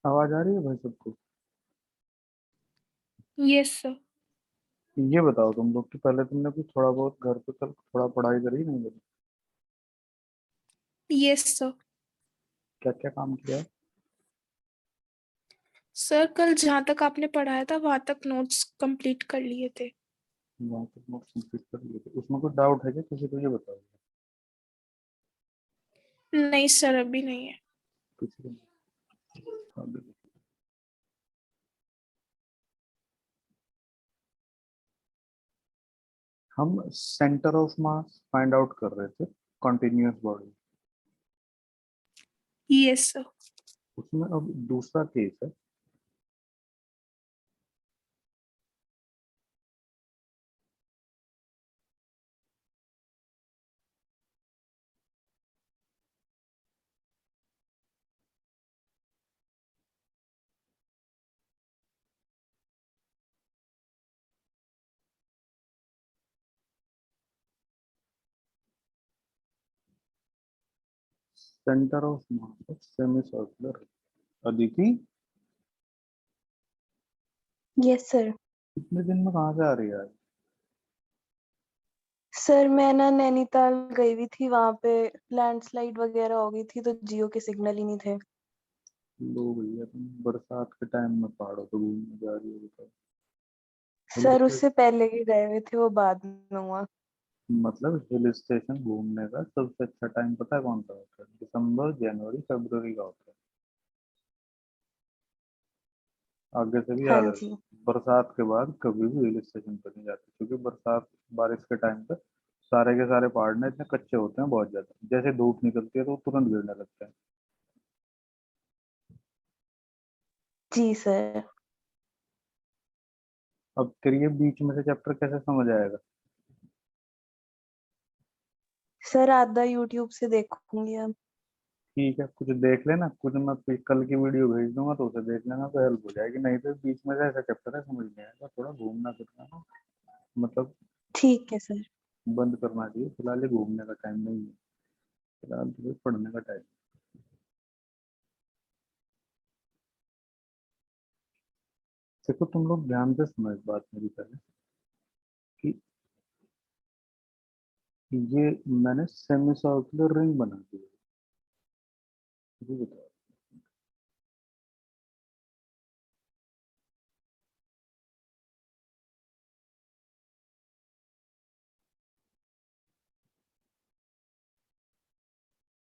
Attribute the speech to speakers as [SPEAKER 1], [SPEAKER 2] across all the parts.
[SPEAKER 1] आवाज आ रही है भाई सबको?
[SPEAKER 2] Yes sir.
[SPEAKER 1] ये बताओ तुम लोग कि पहले तुमने कुछ थोड़ा बहुत घर पे कल थोड़ा पढ़ाई करी नहीं करी?
[SPEAKER 2] Yes sir.
[SPEAKER 1] क्या क्या काम किया है?
[SPEAKER 2] सर कल जहाँ तक आपने पढ़ाया था वहां तक नोट्स कंप्लीट कर लिए थे।
[SPEAKER 1] वहाँ तक नोट कंप्लीट कर लिए थे, उसमें कोई डाउट है क्या किसी को? ये बताओ
[SPEAKER 2] नहीं सर, अभी नहीं है।
[SPEAKER 1] किसी को नहीं। हम centre of mass find out कर रहे थे, कॉन्टिन्यूअस बॉडी।
[SPEAKER 2] Yes sir.
[SPEAKER 1] उसमें अब दूसरा केस है। Centre of mass semi circular. Aditi,
[SPEAKER 3] yes sir.
[SPEAKER 1] इतने दिन में कहाँ से आ रही है आज?
[SPEAKER 3] सर मैं ना नैनीताल गई हुई थी, वहां पे लैंडस्लाइड वगैरह हो गई थी तो जियो के सिग्नल ही नहीं थे।
[SPEAKER 1] लो भैया, तुम बरसात के टाइम में पहाड़ों पे घूमने जा रही हो, बताओ। हिल
[SPEAKER 3] सर उससे
[SPEAKER 1] स्टेशन,
[SPEAKER 3] पहले ही गए हुए थे, वो बाद में हुआ।
[SPEAKER 1] मतलब हिल स्टेशन घूमने का सबसे अच्छा टाइम पता है कौन सा होता है? दिसंबर, जनवरी, फरवरी का होता है। आगे से भी
[SPEAKER 3] हाँ
[SPEAKER 1] याद रखो,
[SPEAKER 3] जी।
[SPEAKER 1] बरसात के बाद कभी भी हिल स्टेशन पर नहीं जाते, क्योंकि बरसात बारिश के टाइम पे सारे के सारे पहाड़ ना इतने कच्चे होते हैं बहुत ज्यादा, जैसे धूप निकलती है तो वो तुरंत गिरने लगते हैं।
[SPEAKER 3] जी सर।
[SPEAKER 1] अब फिर ये बीच में से चैप्टर कैसे समझ आएगा?
[SPEAKER 3] सर आधा यूट्यूब से देखूंगी अब।
[SPEAKER 1] ठीक है, कुछ देख लेना, कुछ मैं कल की वीडियो भेज दूंगा तो उसे देख लेना तो हेल्प हो जाएगी, नहीं तो बीच में से ऐसा चैप्टर है समझ नहीं आएगा, थोड़ा घूमना फिरना ना, मतलब
[SPEAKER 3] ठीक है सर।
[SPEAKER 1] बंद करना चाहिए। फिलहाल ये घूमने का टाइम नहीं है, फिलहाल तो ये पढ़ने का टाइम। देखो तुम लोग ध्यान से सुनो एक बात मेरी पहले, कि ये मैंने सेमी सर्कुलर रिंग बना दी है। ये बताओ,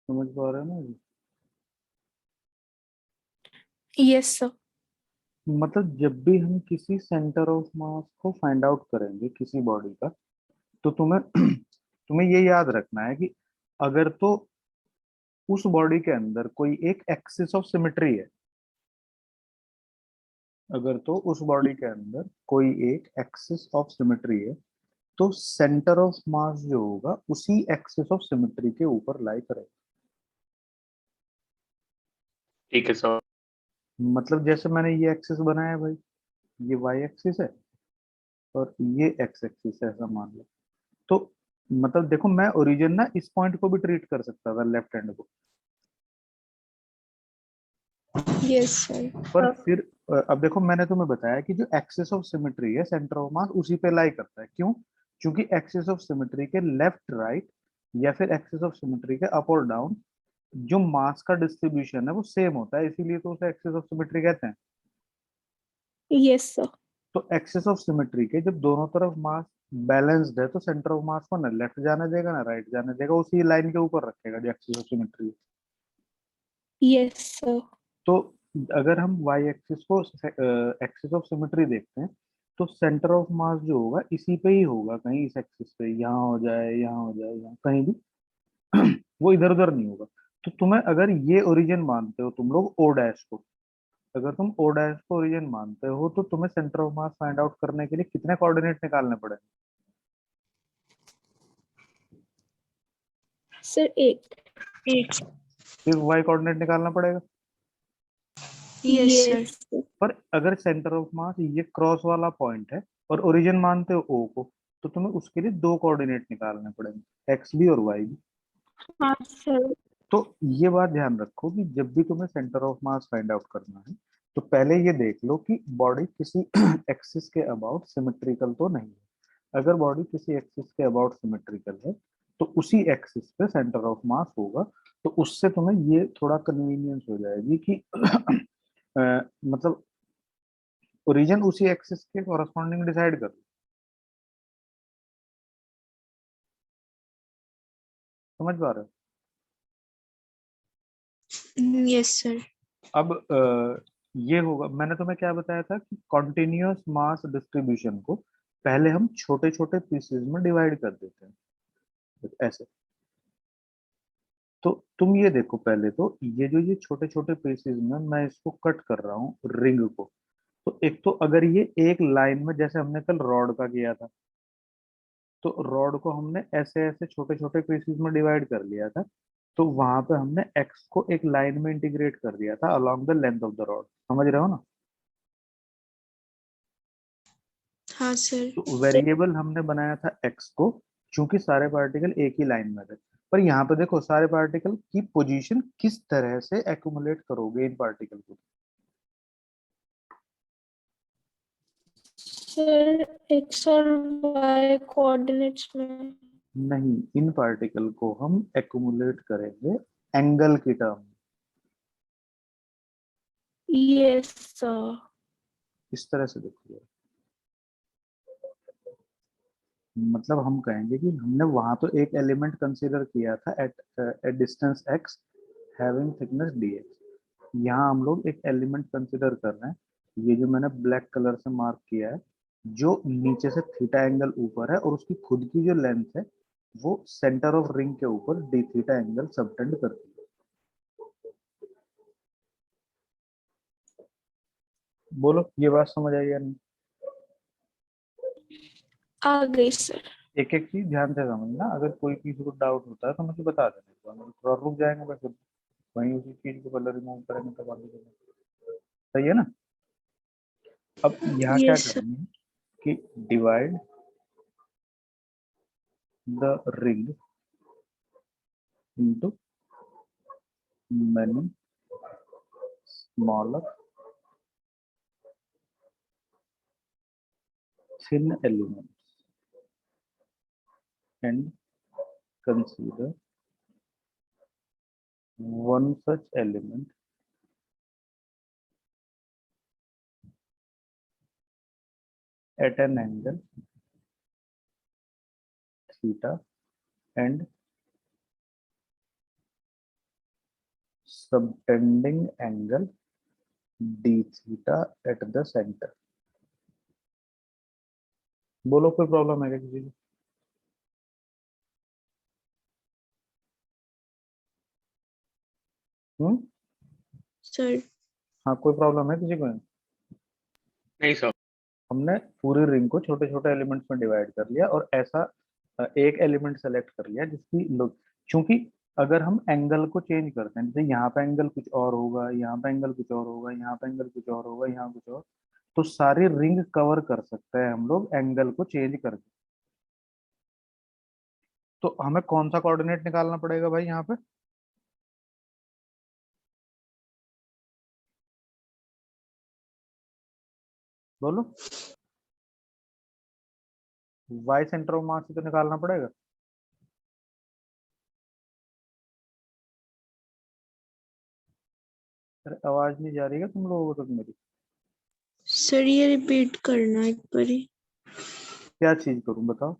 [SPEAKER 1] समझ पा रहे हो ना ये?
[SPEAKER 2] Yes sir.
[SPEAKER 1] मतलब जब भी हम किसी सेंटर ऑफ मास को फाइंड आउट करेंगे किसी बॉडी का, तो तुम्हें तुम्हें ये याद रखना है कि अगर तो उस बॉडी के अंदर कोई एक एक्सिस ऑफ सिमेट्री है, अगर तो उस बॉडी के अंदर कोई एक एक्सिस ऑफ सिमेट्री है, तो सेंटर ऑफ मास जो होगा उसी एक्सिस ऑफ सिमेट्री के ऊपर लाई करेगा।
[SPEAKER 4] ठीक है सर।
[SPEAKER 1] मतलब जैसे मैंने ये एक्सिस बनाया है भाई, ये वाई एक्सिस है और ये एक्स एक्सिस है, ऐसा मान लो। तो मतलब देखो, मैं ओरिजिन ना इस पॉइंट को भी ट्रीट कर सकता था, लेफ्ट हैंड को।
[SPEAKER 2] Yes sir.
[SPEAKER 1] पर फिर अब देखो, मैंने तुम्हें बताया कि जो एक्सिस ऑफ सिमेट्री है सेंटर ऑफ मास उसी पे लाई करता है। क्यों? क्योंकि एक्सिस ऑफ सिमेट्री के लेफ्ट राइट या फिर एक्सिस ऑफ सिमेट्री के अप और डाउन जो मास का डिस्ट्रीब्यूशन है वो सेम होता है, इसीलिए तो उसे एक्सिस ऑफ सिमेट्री कहते हैं।
[SPEAKER 2] Yes sir.
[SPEAKER 1] तो एक्सिस ऑफ सिमेट्री के जब दोनों तरफ मास बैलेंस्ड है, तो सेंटर ऑफ मास को ना लेफ्ट जाने देगा ना राइट जाने देगा, उसी लाइन के ऊपर रखेगा जो एक्सिस ऑफ सिमेट्री है।
[SPEAKER 2] Yes sir.
[SPEAKER 1] तो अगर हम वाई एक्सिस को एक्सिस ऑफ सिमेट्री देखते हैं, तो सेंटर ऑफ मास जो होगा इसी पे ही होगा, कहीं इस एक्सिस पे, यहाँ हो जाए, यहाँ हो जाए, यहाँ कहीं भी वो इधर उधर नहीं होगा। तो तुम्हें अगर ये ओरिजिन मानते हो तुम लोग ओ डैश को, अगर तुम ओ डैश को ओरिजिन मानते हो, तो तुम्हें centre of mass find out करने के लिए कितने कोऑर्डिनेट निकालने पड़ेंगे?
[SPEAKER 2] सर एक।
[SPEAKER 1] सिर्फ वाई कोऑर्डिनेट निकालना पड़ेगा।
[SPEAKER 2] Yes sir.
[SPEAKER 1] पर अगर सेंटर ऑफ मास ये क्रॉस वाला पॉइंट है और ओरिजिन मानते हो ओ को, तो तुम्हें उसके लिए दो कोऑर्डिनेट निकालने पड़ेंगे, एक्स भी और वाई भी।
[SPEAKER 2] हाँ सर।
[SPEAKER 1] तो ये बात ध्यान रखो कि जब भी तुम्हें centre of mass find out करना है तो पहले ये देख लो कि बॉडी किसी एक्सिस के अबाउट सिमेट्रिकल तो नहीं है। अगर बॉडी किसी एक्सिस के अबाउट सिमेट्रिकल है तो उसी एक्सिस पे सेंटर ऑफ मास होगा। तो उससे तुम्हें ये थोड़ा कन्वीनियंस हो जाएगी कि मतलब ओरिजिन उसी एक्सिस के कॉरस्पॉन्डिंग डिसाइड कर लो। समझ पा रहे हो?
[SPEAKER 2] Yes sir.
[SPEAKER 1] अब ये होगा, मैंने तुम्हें क्या बताया था कि कॉन्टिन्यूअस मास डिस्ट्रीब्यूशन को पहले हम छोटे छोटे पीसेस में डिवाइड कर देते हैं ऐसे। तो तुम ये देखो, पहले तो ये छोटे छोटे पीसेस में मैं इसको कट कर रहा हूँ रिंग को। तो एक तो अगर ये एक लाइन में, जैसे हमने कल रॉड का किया था, तो रॉड को हमने ऐसे ऐसे छोटे छोटे पीसेस में डिवाइड कर लिया था। तो वहां पे हमने एक्स को एक लाइन में इंटीग्रेट कर दिया था along the length of the rod. समझ रहे हो ना?
[SPEAKER 2] हाँ सर।
[SPEAKER 1] तो वेरिएबल हमने बनाया था एक्स को, क्योंकि सारे पार्टिकल एक ही लाइन में थे। पर यहाँ पे देखो, सारे पार्टिकल की पोजीशन किस तरह से एक्यूमुलेट करोगे इन पार्टिकल को।
[SPEAKER 2] सर एक्स और वाई कोऑर्डिनेट्स में।
[SPEAKER 1] नहीं, इन पार्टिकल को हम एक्यूमुलेट करेंगे एंगल की टर्म।
[SPEAKER 2] Yes sir.
[SPEAKER 1] इस तरह से देखो, मतलब हम कहेंगे कि हमने वहां तो एक एलिमेंट कंसीडर किया था at at distance x having thickness dx। यहाँ हम लोग एक एलिमेंट कंसीडर कर रहे हैं, ये जो मैंने ब्लैक कलर से मार्क किया है, जो नीचे से थीटा एंगल ऊपर है और उसकी खुद की जो लेंथ है वो सेंटर ऑफ रिंग के ऊपर डी थीटा एंगल सबटेंड करती है। बोलो, ये बात समझ आई या नहीं?
[SPEAKER 2] आ गई सर।
[SPEAKER 1] एक एक चीज ध्यान से समझना, अगर कोई किसी को डाउट होता है तो मुझे बता देना, तो हम थोड़ा रुक जाएंगे, बस वहीं उसी चीज को कलर रिमूव करेंगे तब आगे चलेंगे। सही है ना? अब यहाँ क्या
[SPEAKER 2] यस सर।
[SPEAKER 1] करेंगे कि divide the ring into many smaller thin elements and consider one such element at an angle theta and subtending angle d theta at the center। बोलो, कोई प्रॉब्लम है क्या किसी को? हम्म?
[SPEAKER 2] सर
[SPEAKER 1] हाँ, कोई प्रॉब्लम है किसी को?
[SPEAKER 4] नहीं सर।
[SPEAKER 1] हमने पूरी रिंग को छोटे छोटे एलिमेंट्स में डिवाइड कर लिया और ऐसा एक एलिमेंट सेलेक्ट कर लिया जिसकी लुक, क्योंकि अगर हम एंगल को चेंज करते हैं, जैसे यहाँ पे एंगल कुछ और होगा, यहाँ पे एंगल कुछ और होगा, यहाँ पे एंगल कुछ और होगा, यहाँ कुछ और, तो सारी रिंग कवर कर सकते हैं हम लोग एंगल को चेंज करके। तो हमें कौन सा कोऑर्डिनेट निकालना पड़ेगा भाई यहाँ पे? बोलो, वाई सेंटर ऑफ मास तो निकालना पड़ेगा। अरे आवाज नहीं जा रही है तुम लोगों को तक मेरी?
[SPEAKER 2] सर ये रिपीट करना एक बारी।
[SPEAKER 1] क्या चीज करूं बताओ?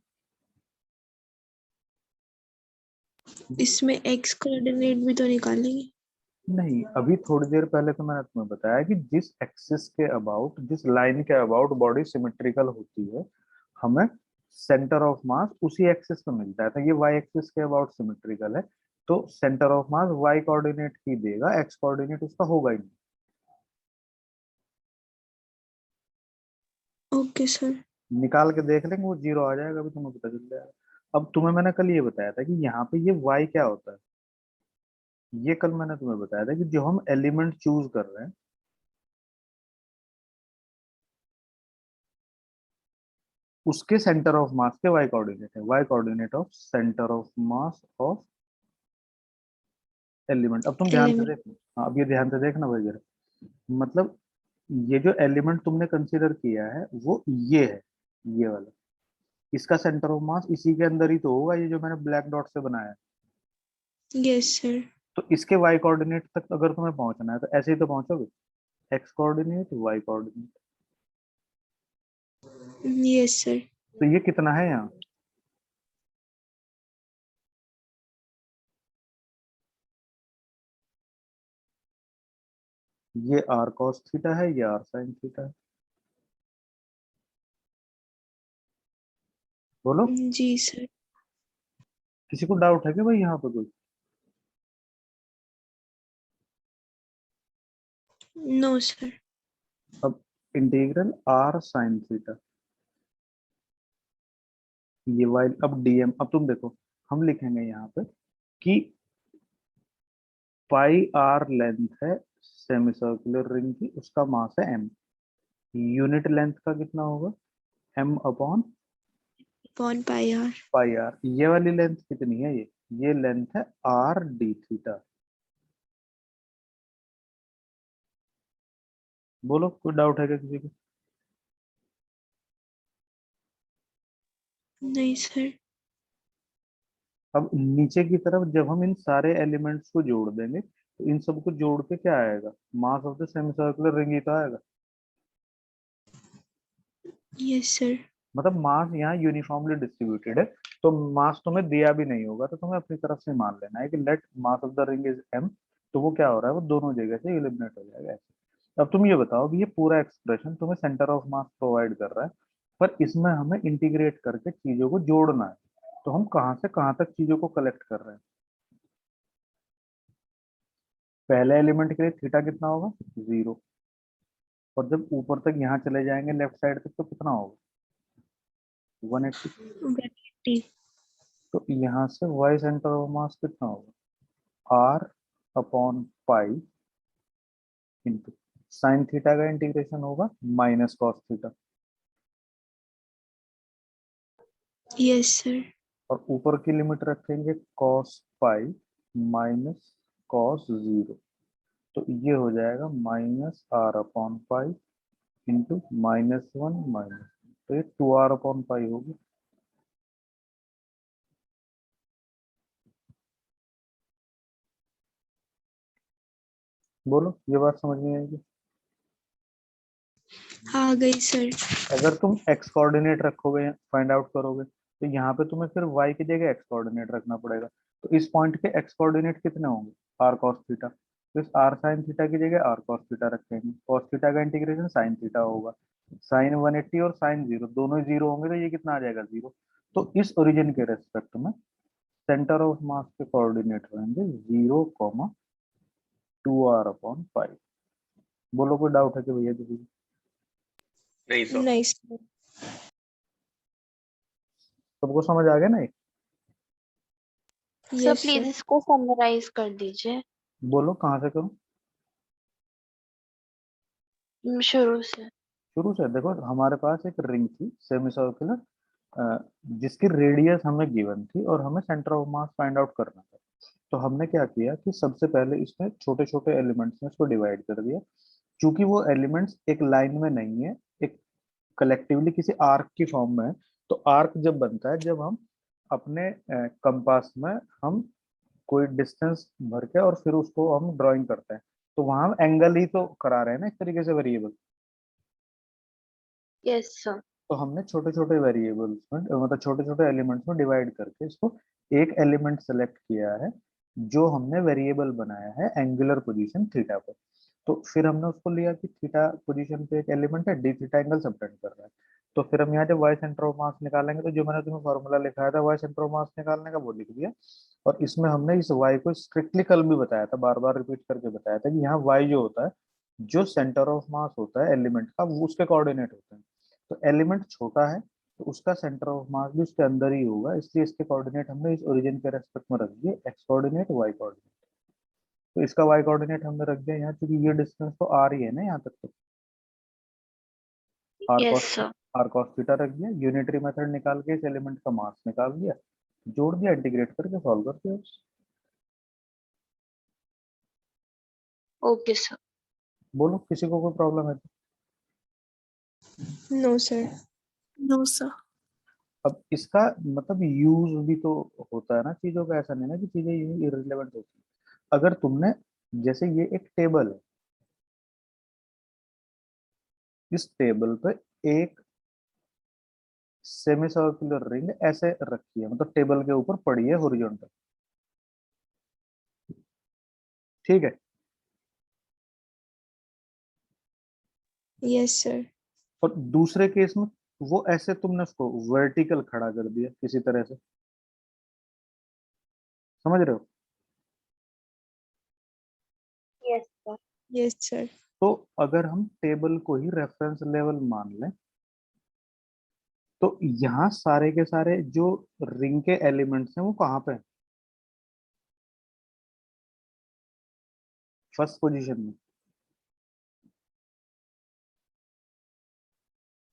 [SPEAKER 2] इसमें एक्स कोऑर्डिनेट भी तो निकालेंगे।
[SPEAKER 1] नहीं, अभी थोड़ी देर पहले तो मैंने तुम्हें बताया कि जिस एक्सिस के अबाउट, जिस लाइन के अबाउट बॉडी सिमेट्रिकल होती है, हमें सेंटर ऑफ मास उसी एक्सिस पे मिलता है। तो ये वाई एक्सिस के अबाउट सिमेट्रिकल है, तो centre of mass Y coordinate ही देगा, एक्स कोऑर्डिनेट उसका होगा ही नहीं।
[SPEAKER 2] Okay sir.
[SPEAKER 1] निकाल के देख लेंगे, वो जीरो आ जाएगा, अभी तुम्हें पता चल जाएगा। अब तुम्हें मैंने कल ये बताया था कि यहाँ पे ये वाई क्या होता है। ये कल मैंने तुम्हें बताया था कि जो हम एलिमेंट चूज कर रहे हैं उसके सेंटर ऑफ मास के वाई कोऑर्डिनेट है। Y coordinate of centre of mass of element. अब तुम ध्यान से
[SPEAKER 2] एलिमेंट।
[SPEAKER 1] देखो, हाँ अब ये ध्यान से देखना भाई जरा, मतलब ये जो एलिमेंट तुमने कंसीडर किया है वो ये है, ये वाला, इसका सेंटर ऑफ मास इसी के अंदर ही तो होगा, ये जो मैंने ब्लैक डॉट से बनाया है।
[SPEAKER 2] Yes sir.
[SPEAKER 1] तो इसके वाई कोऑर्डिनेट तक अगर तुम्हें पहुंचना है तो ऐसे ही तो पहुंचोगे, x coordinate y coordinate.
[SPEAKER 2] Yes sir.
[SPEAKER 1] तो ये कितना है यहाँ, ये आर कॉस थीटा है, ये आर साइन थीटा है। बोलो,
[SPEAKER 2] जी सर।
[SPEAKER 1] किसी को डाउट है कि भाई यहाँ पे कोई?
[SPEAKER 2] No sir.
[SPEAKER 1] अब इंटीग्रल आर साइन थीटा, ये वाई, अब डीएम, अब तुम देखो हम लिखेंगे यहाँ पे कि पाई आर लेंथ है सेमी सर्कुलर रिंग की, उसका मास है एम, यूनिट लेंथ का कितना होगा, m upon
[SPEAKER 2] upon pi r.
[SPEAKER 1] Pi r. ये वाली लेंथ कितनी है, ये लेंथ है आर डी थीटा। बोलो, कोई डाउट है क्या किसी को?
[SPEAKER 2] नहीं सर।
[SPEAKER 1] अब नीचे की तरफ जब हम इन सारे एलिमेंट्स को जोड़ देंगे तो इन सबको जोड़ के क्या आएगा, mass of the semi circular ring ही तो आएगा।
[SPEAKER 2] Yes sir.
[SPEAKER 1] मतलब मास यहाँ यूनिफॉर्मली डिस्ट्रीब्यूटेड है, तो मास तुम्हें दिया भी नहीं होगा तो तुम्हें अपनी तरफ से मान लेना है कि let mass of the ring is m, तो वो क्या हो रहा है, वो दोनों जगह से एलिमिनेट हो जाएगा ऐसे। अब तुम ये बताओ कि ये पूरा एक्सप्रेशन तुम्हें सेंटर ऑफ मास प्रोवाइड कर रहा है, पर इसमें हमें इंटीग्रेट करके चीजों को जोड़ना है, तो हम कहाँ से कहाँ तक चीजों को कलेक्ट कर रहे हैं। पहले एलिमेंट के लिए थीटा कितना होगा, 0, और जब ऊपर तक यहाँ चले जाएंगे लेफ्ट साइड तक तो कितना होगा, 180।
[SPEAKER 2] 180।
[SPEAKER 1] तो यहाँ से वाई सेंटर ऑफ मास कितना होगा, r upon pi into sine theta का इंटीग्रेशन होगा minus cos theta,
[SPEAKER 2] yes sir.
[SPEAKER 1] और ऊपर की लिमिट रखेंगे कॉस पाई माइनस कॉस 0, तो ये हो जाएगा minus r upon pi into -1 minus, तो ये 2r अपॉन पाई होगी। बोलो, ये बात समझ में आएगी?
[SPEAKER 2] आ गई सर।
[SPEAKER 1] अगर तुम एक्स कोऑर्डिनेट रखोगे, फाइंड आउट करोगे, तो यहाँ पे तुम्हें फिर y की जगह एक्स कोऑर्डिनेट रखना पड़ेगा, तो इस पॉइंट के एक्स कोऑर्डिनेट कितने होंगे, आर कॉस थीटा, तो इस आर साइन थीटा की जगह आर कॉस थीटा रखेंगे, कॉस थीटा का इंटीग्रेशन साइन थीटा होगा, साइन 180 और साइन 0 दोनों ही 0 होंगे, तो ये कितना आ जाएगा, 0। तो इस ओरिजिन के रेस्पेक्ट में सेंटर ऑफ मास के कोऑर्डिनेट रहेंगे 0,2r/5। बोलो, कोई डाउट है कि भैया किसी को?
[SPEAKER 4] नहीं सर।
[SPEAKER 2] नहीं सर।
[SPEAKER 1] सबको समझ आ गया ना?
[SPEAKER 3] Sir
[SPEAKER 2] yes
[SPEAKER 3] please
[SPEAKER 2] sir.
[SPEAKER 3] इसको समराइज कर दीजिए
[SPEAKER 1] बोलो कहाँ से करूँ,
[SPEAKER 3] शुरू से।
[SPEAKER 1] शुरू से। देखो, हमारे पास एक रिंग थी सेमी सर्कुलर, जिसकी रेडियस हमें गिवन थी और हमें centre of mass find out करना था। तो हमने क्या किया कि सबसे पहले इसमें छोटे छोटे एलिमेंट्स में इसको डिवाइड कर दिया, क्योंकि वो एलिमेंट्स एक लाइन में नहीं है, एक कलेक्टिवली किसी आर्क की फॉर्म में है। तो आर्क जब बनता है जब हम अपने कंपास में हम कोई डिस्टेंस भर के और फिर उसको हम ड्राइंग करते हैं, तो वहां हम एंगल ही तो करा रहे हैं ना एक तरीके से वेरिएबल।
[SPEAKER 3] Yes sir.
[SPEAKER 1] तो हमने छोटे छोटे वेरिएबल्स में, मतलब छोटे छोटे एलिमेंट्स में डिवाइड करके इसको एक एलिमेंट सेलेक्ट किया है, जो हमने वेरिएबल बनाया है एंगुलर पोजीशन थीटा पर। तो फिर हमने उसको लिया कि थीटा पोजीशन पे एक एलिमेंट है, डी थीटा एंगल सबटेंड कर रहा है। तो फिर हम यहाँ जब वाई सेंटर ऑफ मास निकालेंगे, तो जो मैंने तुम्हें फॉर्मूला लिखाया था वाई सेंटर ऑफ मास निकालने का, वो लिख दिया। और इसमें हमने इस वाई को स्ट्रिक्टली कल भी बताया था, बार बार रिपीट करके बताया था कि यहाँ वाई जो होता है, जो सेंटर ऑफ मास होता है एलिमेंट का, वो उसके कोऑर्डिनेट होते हैं। तो एलिमेंट छोटा है तो उसका सेंटर ऑफ मास भी उसके अंदर ही होगा, इसलिए इसके कोऑर्डिनेट हमने इस ओरिजिन के रेस्पेक्ट में रख दिए, एक्स कोऑर्डिनेट वाई कोऑर्डिनेट। तो इसका वाई कोऑर्डिनेट हमने रख दिया यहाँ, क्योंकि ये डिस्टेंस तो आर ही है ना यहाँ तक, तो r
[SPEAKER 3] yes
[SPEAKER 1] cos,
[SPEAKER 3] sir.
[SPEAKER 1] R cos theta रख दिया, यूनिटरी मेथड निकाल के इस एलिमेंट का मास निकाल दिया, जोड़ दिया, इंटीग्रेट करके सॉल्व कर दिया।
[SPEAKER 5] Okay sir.
[SPEAKER 1] बोलो किसी को कोई प्रॉब्लम है तो।
[SPEAKER 2] No sir.
[SPEAKER 6] No sir.
[SPEAKER 1] अब इसका मतलब यूज भी तो होता है ना चीजों का, ऐसा नहीं ना कि चीजें इररिलेवेंट होती है। अगर तुमने, जैसे ये एक टेबल है, इस टेबल पे एक सेमी सर्कुलर रिंग ऐसे रखी है, मतलब टेबल के ऊपर पड़ी है हॉरिजॉन्टल, ठीक है।
[SPEAKER 2] Yes sir.
[SPEAKER 1] और दूसरे केस में वो ऐसे तुमने उसको वर्टिकल खड़ा कर दिया किसी तरह से, समझ रहे हो।
[SPEAKER 5] Yes sir.
[SPEAKER 2] Yes sir.
[SPEAKER 1] तो अगर हम टेबल को ही रेफरेंस लेवल मान लें, तो यहाँ सारे के सारे जो रिंग के एलिमेंट्स हैं वो कहाँ पे हैं, फर्स्ट पोजीशन में।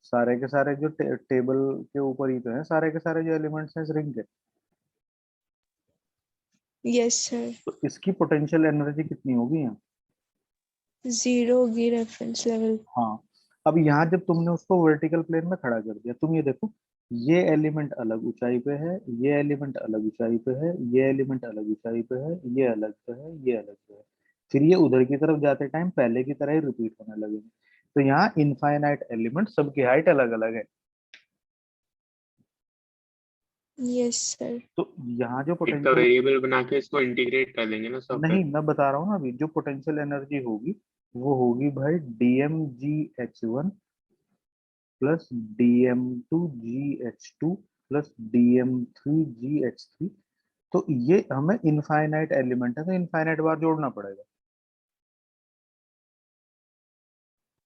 [SPEAKER 1] सारे के सारे जो टेबल के ऊपर ही तो हैं, सारे के सारे जो एलिमेंट्स हैं इस रिंग के।
[SPEAKER 2] Yes sir.
[SPEAKER 1] तो इसकी पोटेंशियल एनर्जी कितनी होगी यहाँ।
[SPEAKER 2] 0 होगी रेफरेंस लेवल।
[SPEAKER 1] हाँ, अब यहाँ जब तुमने उसको वर्टिकल प्लेन में खड़ा कर दिया, तुम ये देखो, ये एलिमेंट अलग ऊंचाई पे है, ये एलिमेंट अलग ऊंचाई पे है, ये एलिमेंट अलग ऊंचाई पे है, ये अलग पे है, ये अलग पे है। फिर ये उधर की तरफ जाते टाइम पहले की तरह ही रिपीट होने लगेंगे। तो यहाँ इनफाइनाइट एलिमेंट, सबकी हाइट अलग अलग है।
[SPEAKER 2] Yes sir.
[SPEAKER 1] तो यहाँ जो
[SPEAKER 4] एक तो
[SPEAKER 1] पोटेंशियल,
[SPEAKER 4] वेरिएबल बना के इसको इंटीग्रेट कर देंगे ना सब पे।
[SPEAKER 1] नहीं मैं बता रहा हूँ ना अभी, जो पोटेंशियल एनर्जी होगी वो होगी भाई DmGH1 plus DM2GH2 plus DM3GH3। तो ये हमें इनफाइनाइट एलिमेंट है, तो इनफाइनाइट बार जोड़ना पड़ेगा।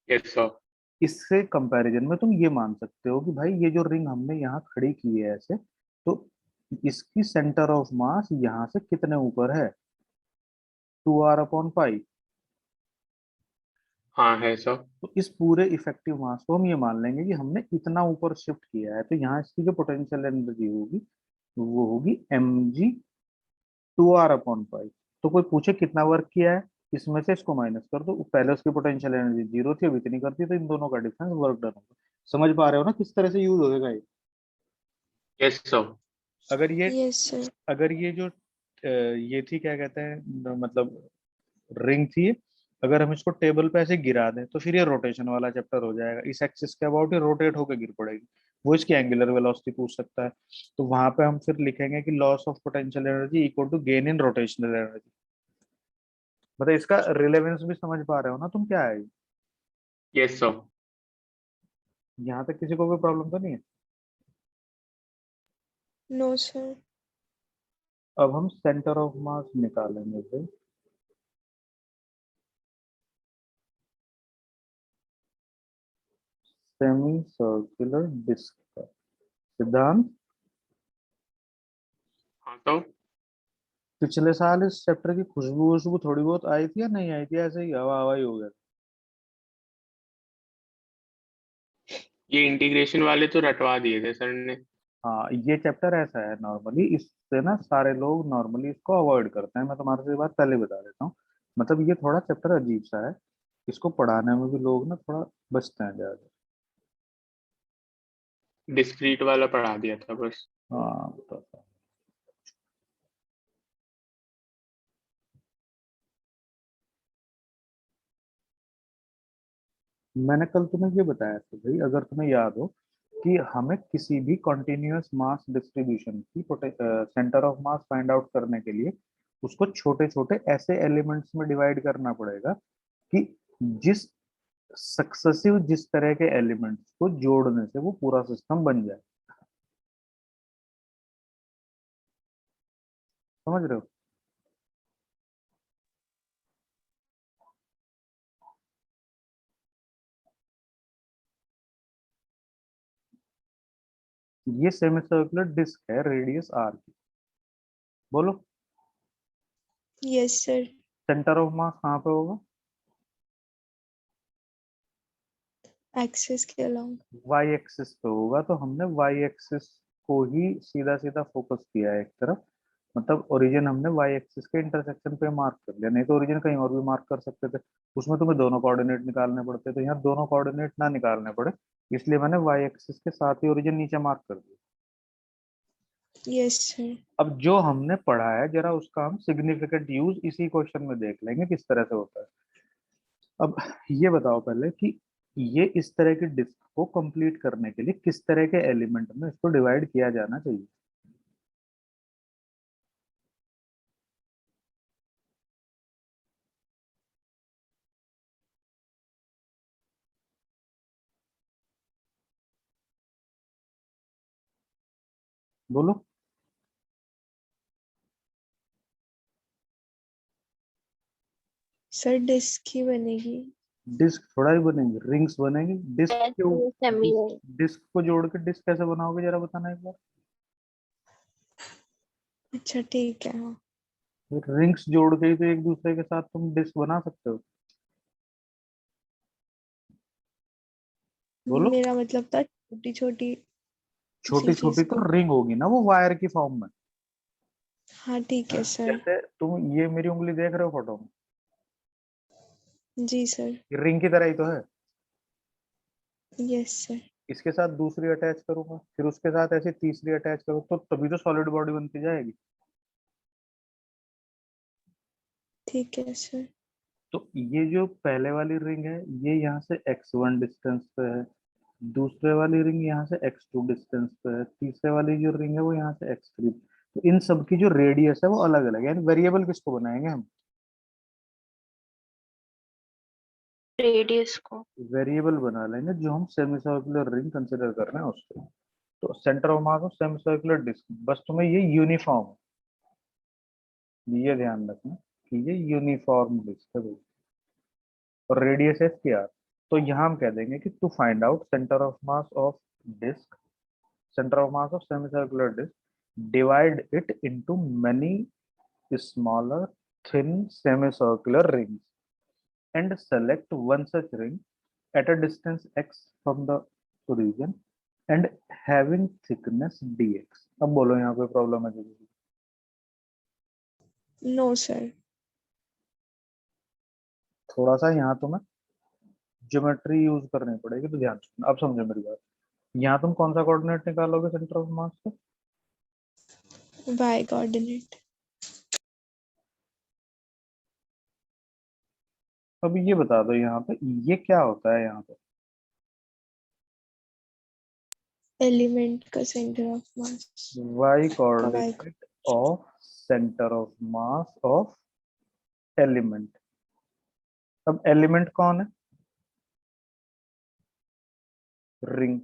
[SPEAKER 4] Yes sir.
[SPEAKER 1] इससे कंपैरिजन में तुम ये मान सकते हो कि भाई ये जो रिंग हमने यहाँ खड़ी की है ऐसे, तो इसकी सेंटर ऑफ मास यहाँ से कितने ऊपर है, 2r/π।
[SPEAKER 4] हाँ है सर।
[SPEAKER 1] तो इस पूरे इफेक्टिव मास को हम ये मान लेंगे कि हमने इतना ऊपर शिफ्ट किया है, तो यहाँ इसकी जो पोटेंशियल एनर्जी होगी वो होगी mg 2r/π। तो कोई पूछे कितना वर्क किया है, इसमें से इसको माइनस कर दो, पहले उसकी पोटेंशियल एनर्जी 0 थी, अब इतनी करती, तो इन दोनों का डिफरेंस वर्क डन होगा। समझ पा रहे हो ना किस तरह से यूज होगा ये।
[SPEAKER 4] Yes sir.
[SPEAKER 1] अगर ये,
[SPEAKER 2] यस सर।
[SPEAKER 1] अगर ये जो ये थी क्या कहते हैं, मतलब रिंग थी, अगर हम इसको टेबल पे ऐसे गिरा दें तो फिर ये रोटेशन वाला चैप्टर हो जाएगा, इस एक्सिस के अबाउट ये रोटेट होकर गिर पड़ेगी। वो इसकी एंगुलर वेलोसिटी पूछ सकता है, तो वहां पे हम फिर लिखेंगे कि loss of potential energy equal to gain in rotational energy. मतलब इसका रिलेवेंस भी समझ पा रहे हो ना तुम क्या है।
[SPEAKER 4] Yes sir.
[SPEAKER 1] यहाँ तक किसी को कोई प्रॉब्लम तो नहीं है।
[SPEAKER 2] No sir.
[SPEAKER 1] अब हम सेंटर ऑफ मास निकालेंगे फिर। सेमी सर्कुलर डिस्क का सिद्धांत।
[SPEAKER 4] हाँ तो
[SPEAKER 1] पिछले साल इस चैप्टर की खुशबू खुशबू थोड़ी बहुत आई थी या नहीं आई थी, ऐसे ही हवा हवा ही हो गया।
[SPEAKER 4] ये इंटीग्रेशन वाले तो रटवा दिए थे सर ने।
[SPEAKER 1] हाँ, ये चैप्टर ऐसा है नॉर्मली, इससे ना सारे लोग नॉर्मली इसको अवॉइड करते हैं। मैं तुम्हारे से बात पहले बता देता हूँ, मतलब ये थोड़ा चैप्टर अजीब सा है, इसको पढ़ाने में भी लोग ना थोड़ा बचते हैं ज्यादा।
[SPEAKER 4] डिस्क्रीट वाला पढ़ा दिया था बस।
[SPEAKER 1] हाँ बताता हूँ। मैंने कल तुम्हें ये बताया था भाई, अगर तुम्हें याद हो, कि हमें किसी भी कॉन्टिन्यूअस मास डिस्ट्रीब्यूशन की centre of mass find out करने के लिए उसको छोटे छोटे ऐसे एलिमेंट्स में डिवाइड करना पड़ेगा कि जिस सक्सेसिव जिस तरह के एलिमेंट्स को जोड़ने से वो पूरा सिस्टम बन जाए। समझ रहे हो। ये सेमी सर्कुलर डिस्क है, रेडियस r की। बोलो
[SPEAKER 2] यस सर।
[SPEAKER 1] सेंटर ऑफ मास कहाँ पे होगा,
[SPEAKER 2] एक्सेस के अलोंग।
[SPEAKER 1] y एक्सिस पे होगा। तो हमने y एक्सिस को ही सीधा सीधा फोकस किया है एक तरफ, मतलब ओरिजिन हमने वाई एक्सिस के इंटरसेक्शन पे मार्क कर लिया, नहीं तो ओरिजिन कहीं और भी मार्क कर सकते थे, उसमें तुम्हें दोनों कोऑर्डिनेट निकालने पड़ते, तो यहाँ दोनों कोऑर्डिनेट ना निकालने पड़े, इसलिए मैंने वाई एक्सिस के साथ ही ओरिजिन नीचे मार्क कर दिया।
[SPEAKER 2] Yes sir.
[SPEAKER 1] अब जो हमने पढ़ा है जरा उसका हम सिग्निफिकेंट यूज इसी क्वेश्चन में देख लेंगे किस तरह से होता है। अब ये बताओ पहले कि ये इस तरह की डिस्क को कंप्लीट करने के लिए किस तरह के एलिमेंट में इसको डिवाइड किया जाना चाहिए। बोलो।
[SPEAKER 2] सर डिस्क ही बनेगी।
[SPEAKER 1] डिस्क थोड़ा ही बनेंगे, रिंग्स बनेंगी। डिस्क
[SPEAKER 5] सेमी
[SPEAKER 1] डिस्क को जोड़ के डिस्क कैसे बनाओगे जरा बताना एक बार।
[SPEAKER 2] अच्छा ठीक है। हाँ
[SPEAKER 1] रिंग्स जोड़ के ही तो एक दूसरे के साथ तुम डिस्क बना सकते हो। बोलो।
[SPEAKER 2] मेरा मतलब था छोटी छोटी
[SPEAKER 1] छोटी
[SPEAKER 2] सी
[SPEAKER 1] छोटी
[SPEAKER 2] चीज
[SPEAKER 1] तो
[SPEAKER 2] को।
[SPEAKER 1] रिंग होगी ना वो वायर की फॉर्म में।
[SPEAKER 2] हाँ ठीक है सर।
[SPEAKER 1] जैसे तुम ये मेरी उंगली देख रहे हो फोटो में,
[SPEAKER 2] जी सर।
[SPEAKER 1] रिंग की तरह ही तो है।
[SPEAKER 2] Yes sir.
[SPEAKER 1] इसके साथ दूसरी अटैच करूंगा, फिर उसके साथ ऐसे तीसरी अटैच करूँ, तो तभी तो सॉलिड बॉडी बनती जाएगी।
[SPEAKER 2] ठीक है सर।
[SPEAKER 1] तो ये जो पहले वाली रिंग है ये यहाँ से x1 डिस्टेंस पे है, दूसरे वाली रिंग यहाँ से x2 डिस्टेंस पे है, तीसरे वाली जो रिंग है वो यहाँ से x3। तो इन सब की जो रेडियस है वो अलग अलग है, यानी वेरिएबल किसको बनाएंगे हम।
[SPEAKER 5] रेडियस को।
[SPEAKER 1] वेरिएबल बना लेंगे जो हम सेमी सर्कुलर रिंग कंसिडर कर रहे हैं उसको। तो centre of mass of semi circular disc, बस तुम्हें ये यूनिफॉर्म, ये ध्यान रखना कि ये यूनिफॉर्म डिस्क है भाई, और रेडियस है इसकी r। तो यहाँ हम कह देंगे कि to find out centre of mass of disc, center of mass of semicircular disk, divide it into many smaller thin semicircular rings and select one such ring at a distance x from the origin and having thickness dx। अब बोलो यहाँ पे problem है किसी की?
[SPEAKER 2] No sir.
[SPEAKER 1] थोड़ा सा यहाँ तुम्हें ज्योमेट्री यूज करनी पड़ेगी, तो ध्यान रखना। अब समझो मेरी बात, यहाँ तुम कौन सा कोऑर्डिनेट निकालोगे सेंटर ऑफ मास से।
[SPEAKER 2] Y coordinate.
[SPEAKER 1] अब ये बता दो यहाँ पे ये क्या होता है यहाँ पे।
[SPEAKER 2] एलिमेंट का सेंटर ऑफ मास
[SPEAKER 1] y
[SPEAKER 2] का y.
[SPEAKER 1] coordinate of center of mass of element। अब एलिमेंट कौन है, रिंग।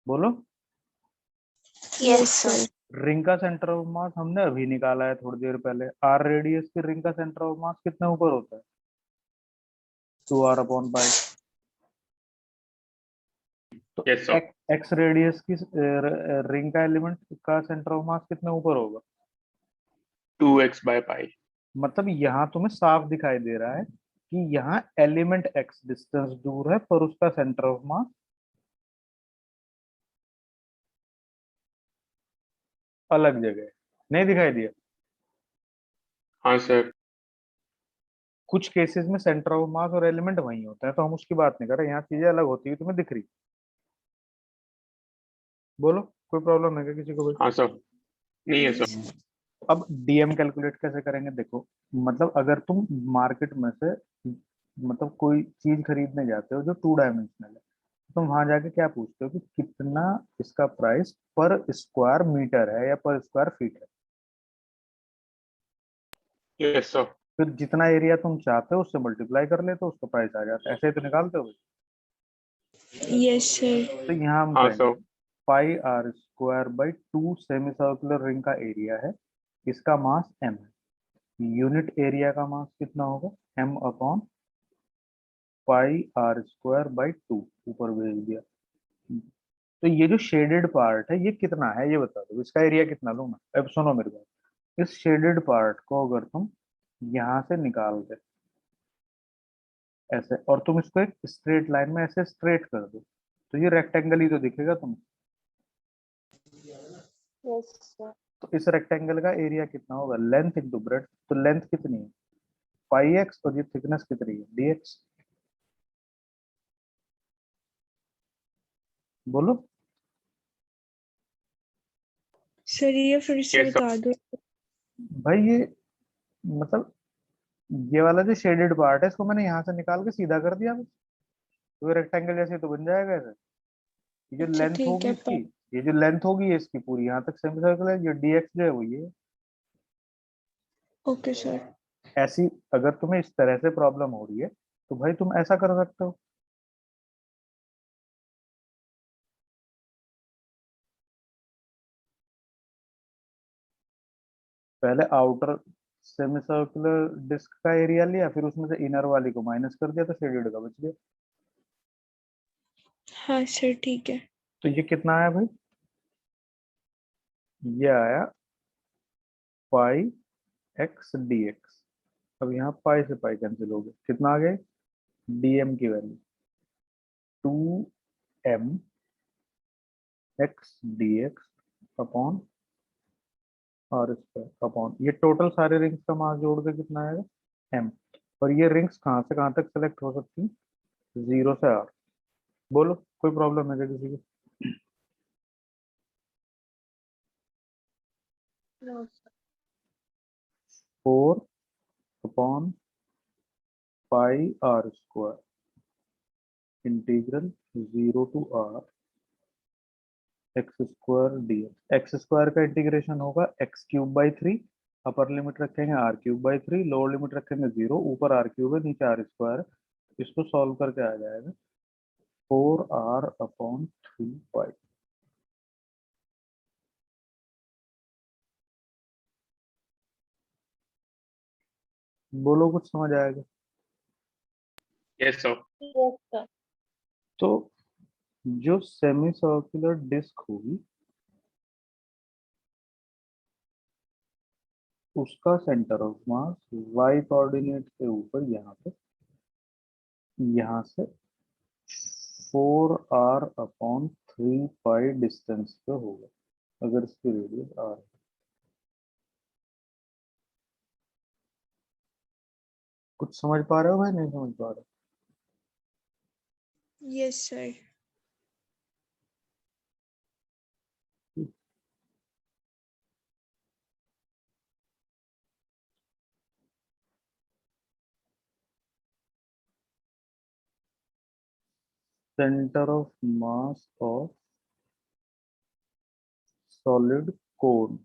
[SPEAKER 1] बोलो।
[SPEAKER 5] Yes
[SPEAKER 2] sir.
[SPEAKER 5] सर।
[SPEAKER 1] रिंग का सेंटर ऑफ मास हमने अभी निकाला है थोड़ी देर पहले, आर रेडियस की रिंग का सेंटर ऑफ मास कितने ऊपर होता है, 2r/π। तो
[SPEAKER 4] यस सर।
[SPEAKER 1] एक्स रेडियस की रिंग का एलिमेंट का सेंटर ऑफ मास कितने ऊपर होगा।
[SPEAKER 4] 2x/π।
[SPEAKER 1] मतलब यहाँ तुम्हें साफ दिखाई दे रहा है कि यहाँ एलिमेंट एक्स डिस्टेंस दूर है पर उसका सेंटर ऑफ मास अलग जगह है। नहीं दिखाई दिया।
[SPEAKER 4] हाँ सर।
[SPEAKER 1] कुछ केसेस में सेंटर ऑफ मास और एलिमेंट वही होता है, तो हम उसकी बात नहीं कर रहे, यहाँ चीजें अलग होती हुई तुम्हें दिख रही। बोलो, कोई प्रॉब्लम है क्या किसी को भाई।
[SPEAKER 4] हाँ सर। नहीं है
[SPEAKER 2] नहीं
[SPEAKER 4] सर।
[SPEAKER 2] सर।
[SPEAKER 1] अब डीएम कैलकुलेट कैसे करेंगे देखो। मतलब अगर तुम मार्केट में से मतलब कोई चीज खरीदने जाते हो जो 2 डायमेंशनल है, तुम वहां जाके क्या पूछते हो कि कितना इसका प्राइस पर स्क्वायर मीटर है या पर स्क्वायर फीट है।
[SPEAKER 4] Yes sir.
[SPEAKER 1] फिर जितना एरिया तुम चाहते हो उससे मल्टीप्लाई कर लेते हो, उसका प्राइस आ जाता है, ऐसे ही तो निकालते हो भाई।
[SPEAKER 2] Yes sir.
[SPEAKER 1] तो यहाँ हम
[SPEAKER 4] हाँ
[SPEAKER 1] कहेंगे
[SPEAKER 4] sir.
[SPEAKER 1] πr² semi circular ring का एरिया है, इसका मास m है, यूनिट एरिया का मास कितना होगा m/πr²/2, ऊपर भेज दिया। तो ये जो शेडेड पार्ट है ये कितना है ये बता दो, इसका एरिया कितना लूं मैं। अब सुनो मेरी बात, इस शेडेड पार्ट को अगर तुम यहाँ से निकाल दे ऐसे, और तुम इसको एक स्ट्रेट लाइन में ऐसे स्ट्रेट कर दो, तो ये रेक्टेंगल ही तो दिखेगा तुम्हें।
[SPEAKER 5] Yes, sir.
[SPEAKER 1] तो इस रेक्टेंगल का एरिया कितना होगा, लेंथ इंटू ब्रेड्थ, तो लेंथ कितनी है 5x और ये थिकनेस कितनी है dx, बोलो।
[SPEAKER 2] सर ये फिर से
[SPEAKER 4] Yes, sir.
[SPEAKER 2] बता दो।
[SPEAKER 1] भाई ये मतलब ये वाला जो शेडेड पार्ट है इसको मैंने यहाँ से निकाल के सीधा कर दिया, तो रेक्टेंगल जैसे तो बन जाएगा ऐसे। ये जो
[SPEAKER 2] अच्छा
[SPEAKER 1] लेंथ
[SPEAKER 2] ठीक
[SPEAKER 1] होगी
[SPEAKER 2] है
[SPEAKER 1] इसकी, ये जो लेंथ होगी इसकी पूरी यहाँ तक सेमी सर्कल है, ये dx जो है वो ये।
[SPEAKER 2] Okay sir.
[SPEAKER 1] ऐसी अगर तुम्हें इस तरह से प्रॉब्लम हो रही है तो भाई तुम ऐसा कर सकते हो, पहले आउटर सेमी सर्कुलर डिस्क का एरिया लिया, फिर उसमें से इनर वाली को माइनस कर दिया तो शेडेड का बच गया।
[SPEAKER 2] हाँ सर ठीक है।
[SPEAKER 1] तो ये कितना आया भाई, ये आया पाई एक्स डी एक्स। अब यहाँ पाई से पाई कैंसिल हो गया, कितना आ गया, डीएम की value 2m x d x upon r square upon, ये टोटल सारे रिंग्स का मास जोड़ के कितना आएगा m। और ये रिंग्स कहाँ से कहाँ तक सेलेक्ट हो सकती हैं, 0 से r, बोलो कोई प्रॉब्लम है क्या किसी को।
[SPEAKER 5] No, sir.
[SPEAKER 1] 4 upon pi r square integral 0 to r x square d x square का इंटीग्रेशन होगा x cube by 3, upper limit रखेंगे r cube by 3, lower limit रखेंगे 0, ऊपर आर क्यूब है नीचे आर स्क्वायर, इसको सॉल्व करके आ जाएगा 4r अपॉन 3 पाई। बोलो कुछ समझ आएगा।
[SPEAKER 4] Yes, sir.
[SPEAKER 5] Yes, sir.
[SPEAKER 1] तो जो सेमी सर्कुलर डिस्क होगी उसका centre of mass y coordinate के ऊपर यहाँ से 4r अपॉन 3 पाई डिस्टेंस पे होगा, अगर इसकी रेडियस r है। कुछ समझ पा रहे हो भाई, नहीं समझ पा रहे?
[SPEAKER 2] Yes sir.
[SPEAKER 1] Centre of mass of solid कोन,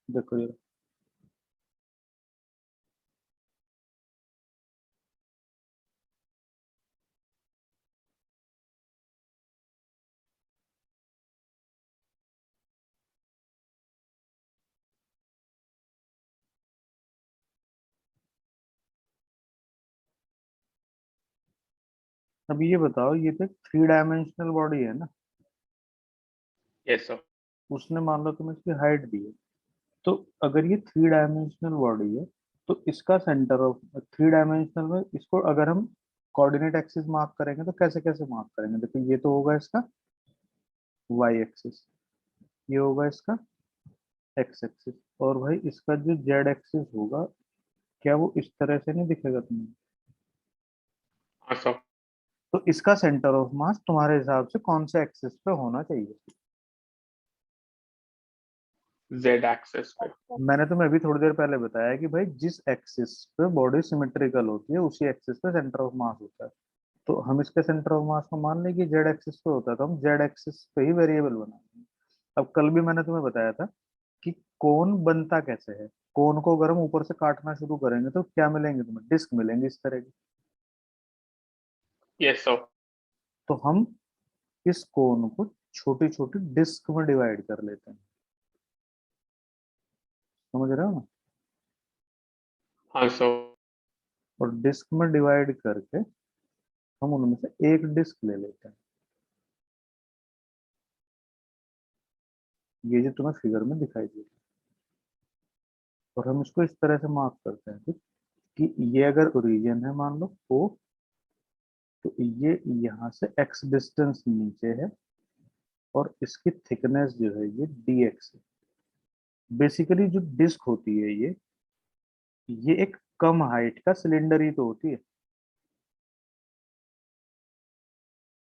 [SPEAKER 1] देखो ये अब ये बताओ, ये तो 3 डायमेंशनल बॉडी है ना,
[SPEAKER 4] Yes, sir.
[SPEAKER 1] उसने मान लो तुम्हें इसकी हाइट दी है, तो अगर ये 3 डायमेंशनल बॉडी है तो इसका सेंटर ऑफ 3 डायमेंशनल में इसको अगर हम कोऑर्डिनेट एक्सिस मार्क करेंगे तो कैसे कैसे मार्क करेंगे, देखो ये तो होगा इसका वाई एक्सिस, ये होगा इसका एक्स एक्सिस, और भाई इसका जो जेड एक्सिस होगा क्या वो इस तरह से नहीं दिखेगा तुम्हें,
[SPEAKER 4] हाँ sir.
[SPEAKER 1] तो इसका सेंटर ऑफ मास तुम्हारे हिसाब से कौन से एक्सिस पे होना चाहिए।
[SPEAKER 4] Z axis पे.
[SPEAKER 1] मैंने तुम्हें अभी थोड़ी देर पहले बताया कि भाई जिस एक्सिस पे बॉडी सिमेट्रिकल होती है उसी एक्सिस पे सेंटर ऑफ मास होता है, तो हम इसके सेंटर ऑफ मास को मान लें कि जेड एक्सिस पे होता है तो हम जेड एक्सिस पे ही वेरिएबल बनाएंगे। अब कल भी मैंने तुम्हें बताया था कि कोन बनता कैसे है, कोन को अगर हम ऊपर से काटना शुरू करेंगे तो क्या मिलेंगे तुम्हें, डिस्क मिलेंगे इस तरह की।
[SPEAKER 4] Yes, sir.
[SPEAKER 1] तो हम इस कोन को छोटी छोटी डिस्क में डिवाइड कर लेते हैं, समझ रहे हो ना,
[SPEAKER 4] हाँ sir.
[SPEAKER 1] और डिस्क में डिवाइड करके हम उनमें से एक डिस्क ले लेते हैं, ये जो तुम्हें फिगर में दिखाई दे रही है, और हम इसको इस तरह से मार्क करते हैं कि ये अगर ओरिजिन है मान लो O, तो ये यहाँ से x डिस्टेंस नीचे है और इसकी थिकनेस जो है ये dx है। बेसिकली जो डिस्क होती है ये एक कम हाइट का सिलेंडर ही तो होती है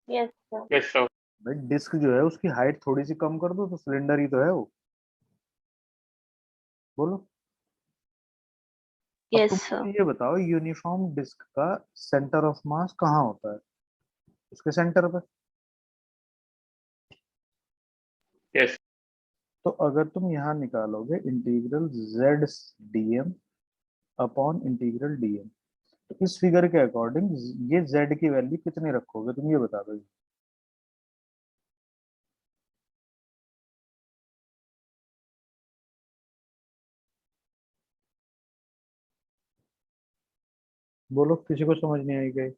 [SPEAKER 5] Yes, sir.
[SPEAKER 4] Yes sir.
[SPEAKER 1] भाई। डिस्क जो है उसकी हाइट थोड़ी सी कम कर दो तो सिलेंडर ही तो है वो। बोलो। अब
[SPEAKER 5] Yes,
[SPEAKER 1] तुम
[SPEAKER 5] sir.
[SPEAKER 1] मुझे ये बताओ यूनिफॉर्म डिस्क का सेंटर ऑफ मास कहाँ होता है? उसके सेंटर पे।
[SPEAKER 4] यस।
[SPEAKER 1] तो अगर तुम यहाँ निकालोगे integral z dm upon integral dm, तो इस फिगर के अकॉर्डिंग ये z की वैल्यू कितनी रखोगे तुम ये बता दो। बोलो, किसी को समझ नहीं आई गई?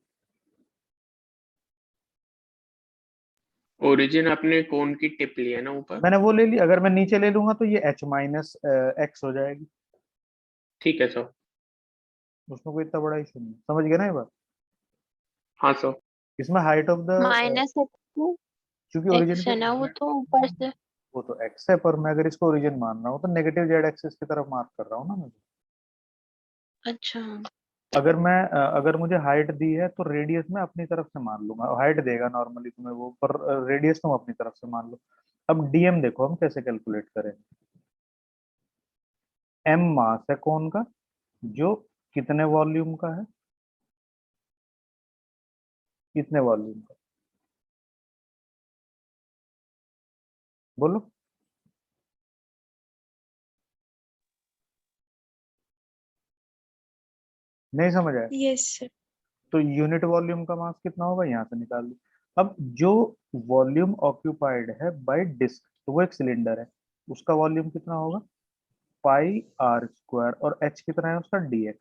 [SPEAKER 4] ओरिजिन आपने कौन की टिप ली है ना ऊपर?
[SPEAKER 1] मैंने वो ले ली, अगर मैं नीचे ले लूंगा तो ये h माइनस एक्स हो जाएगी।
[SPEAKER 4] ठीक है सर।
[SPEAKER 1] उसमें कोई इतना बड़ा इशू नहीं, समझ गए ना ये बात?
[SPEAKER 4] हाँ सर।
[SPEAKER 1] इसमें height of the,
[SPEAKER 5] minus x
[SPEAKER 1] क्योंकि ओरिजिन
[SPEAKER 5] x है ना, वो
[SPEAKER 1] पे
[SPEAKER 5] तो ऊपर से।
[SPEAKER 1] वो तो x है, पर मैं अगर इसको ओरिजिन मान रहा हूँ तो नेगेटिव z एक्सिस की तरफ मार्क कर रहा हूँ ना मैं।
[SPEAKER 5] अच्छा।
[SPEAKER 1] अगर मुझे हाइट दी है तो रेडियस मैं अपनी तरफ से मान लूंगा। हाइट देगा नॉर्मली तुम्हें वो, पर रेडियस तुम अपनी तरफ से मान लो। अब डीएम देखो हम कैसे कैलकुलेट करें। एम मास है कोन का, जो कितने वॉल्यूम का है? कितने वॉल्यूम का? बोलो। नहीं समझ आया?
[SPEAKER 2] Yes sir.
[SPEAKER 1] तो यूनिट वॉल्यूम का मास कितना होगा यहाँ से निकाल लो। अब जो वॉल्यूम ऑक्यूपाइड है बाय डिस्क, तो वो एक सिलेंडर है, उसका वॉल्यूम कितना होगा? पाई आर स्क्वायर, और एच कितना है उसका? dx।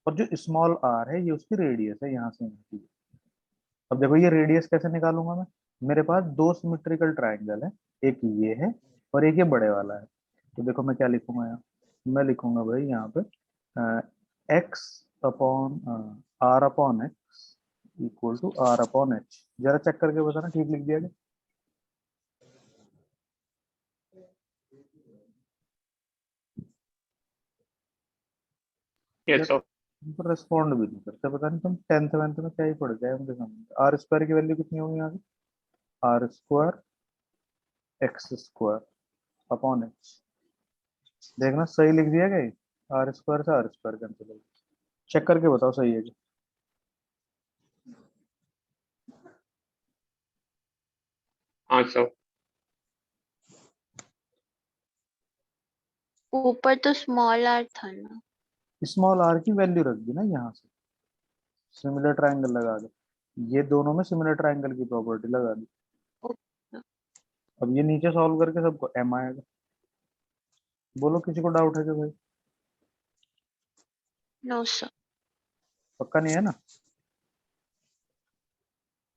[SPEAKER 1] और जो स्मॉल आर है ये उसकी रेडियस है यहाँ से यहाँ की। अब देखो ये रेडियस कैसे निकालूंगा मैं? मेरे पास दो सिमेट्रिकल ट्राइंगल है, एक ये है और एक ये बड़े वाला है। तो देखो मैं क्या लिखूंगा यहाँ, मैं लिखूंगा भाई यहाँ पे x upon r upon x equal to r upon h. जरा चेक करके बताना ठीक लिख दिया क्या?
[SPEAKER 4] Yes sir.
[SPEAKER 1] तो रेस्पॉन्ड भी नहीं करते, पता नहीं तुम 10th 11th में क्या ही पढ़ गए मुझे समझ। आर स्क्वायर की वैल्यू कितनी होगी यहाँ से? R square x square upon h. देखना सही लिख दिया क्या? आर स्क्वायर से आर स्क्वायर कैंसिल हो, चेक करके बताओ सही है क्या?
[SPEAKER 4] हाँ सर।
[SPEAKER 5] ऊपर तो स्मॉल आर था ना।
[SPEAKER 1] स्मॉल आर की वैल्यू रख दी ना यहाँ से, सिमिलर ट्रायंगल लगा दे। ये दोनों में सिमिलर ट्रायंगल की प्रॉपर्टी लगा दी। अब ये नीचे सॉल्व करके सबको एम आएगा। बोलो, किसी को डाउट है क्या भाई?
[SPEAKER 5] No sir.
[SPEAKER 1] पक्का नहीं है ना?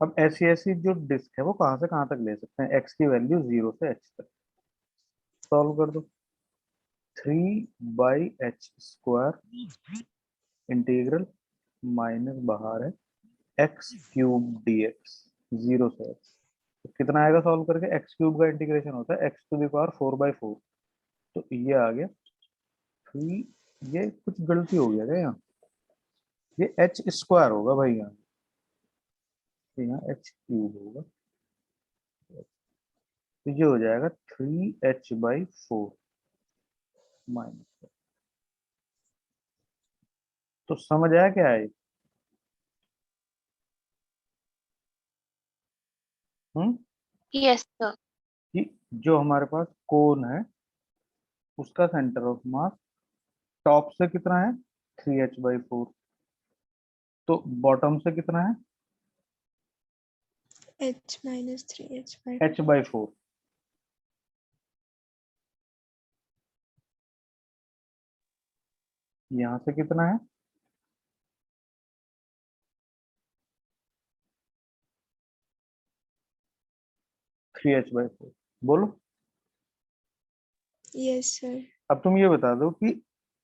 [SPEAKER 1] अब ऐसी ऐसी जो डिस्क है वो कहाँ से कहाँ तक ले सकते हैं? एक्स की वैल्यू 0 से एच तक। सॉल्व कर दो। 3/h² इंटीग्रल माइनस बाहर है x³ dx 0 से x। तो कितना आएगा सॉल्व करके? x³ का इंटीग्रेशन होता है x⁴/4। तो ये आ गया 3। ये कुछ गलती हो गया क्या यहाँ? ये h² होगा भाई यहाँ, तो यहाँ h³ होगा। तो ये हो जाएगा 3h/4 माइनस। तो समझ आया क्या है? हम्म?
[SPEAKER 5] Yes sir.
[SPEAKER 1] कि जो हमारे पास कोन है उसका सेंटर ऑफ मास टॉप से कितना है? 3h/4। तो बॉटम से कितना है?
[SPEAKER 2] h minus 3h/4।
[SPEAKER 1] h/4। यहाँ से कितना है? Three h/4। बोलो।
[SPEAKER 2] Yes sir.
[SPEAKER 1] अब तुम ये बता दो कि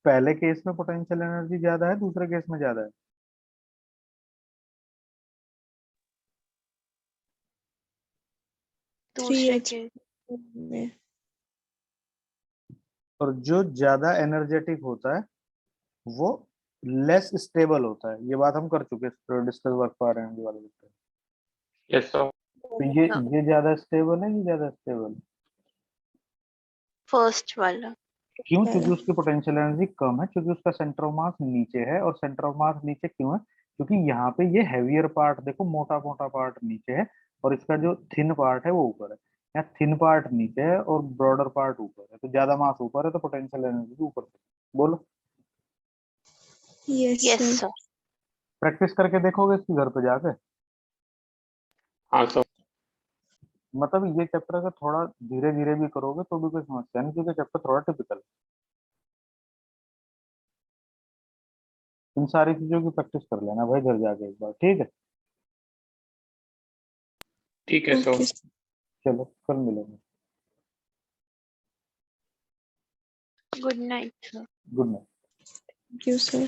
[SPEAKER 1] पहले केस में पोटेंशियल एनर्जी ज्यादा है, दूसरे केस में ज्यादा है?
[SPEAKER 5] दूसरे
[SPEAKER 2] 3h
[SPEAKER 5] के
[SPEAKER 2] में।
[SPEAKER 1] और जो ज्यादा एनर्जेटिक होता है वो लेस स्टेबल होता है। ये बात हम कर चुके हैं, डिस्कस वर्क पा रहे हैं वाले पे।
[SPEAKER 4] Yes sir.
[SPEAKER 1] तो ये ज्यादा स्टेबल है, ये ज्यादा स्टेबल है।
[SPEAKER 5] फर्स्ट वाला।
[SPEAKER 1] क्यों? क्योंकि उसकी पोटेंशियल एनर्जी कम है, क्योंकि उसका सेंटर ऑफ मास नीचे है। और सेंटर ऑफ मास नीचे क्यों है? क्योंकि यहाँ पे ये हैवियर पार्ट देखो, मोटा मोटा पार्ट नीचे है और इसका जो थिन पार्ट है वो ऊपर है। यहाँ थिन पार्ट नीचे है और ब्रॉडर पार्ट ऊपर है, तो ज्यादा मास ऊपर है तो पोटेंशियल एनर्जी भी ऊपर से। बोलो,
[SPEAKER 2] yes
[SPEAKER 5] yes
[SPEAKER 2] sir.
[SPEAKER 5] Sir.
[SPEAKER 1] Practice करके देखोगे इसकी घर पे जाके?
[SPEAKER 4] हाँ सर।
[SPEAKER 1] मतलब ये चैप्टर अगर थोड़ा धीरे धीरे भी करोगे तो भी कोई समस्या नहीं, क्योंकि चैप्टर थोड़ा टिपिकल है। इन सारी चीजों की प्रैक्टिस कर लेना भाई घर जाके एक बार, ठीक है?
[SPEAKER 4] ठीक है
[SPEAKER 2] ओके
[SPEAKER 4] सर।
[SPEAKER 1] चलो कल मिलेंगे।
[SPEAKER 5] Good night sir.
[SPEAKER 1] Good night.
[SPEAKER 2] Thank you sir.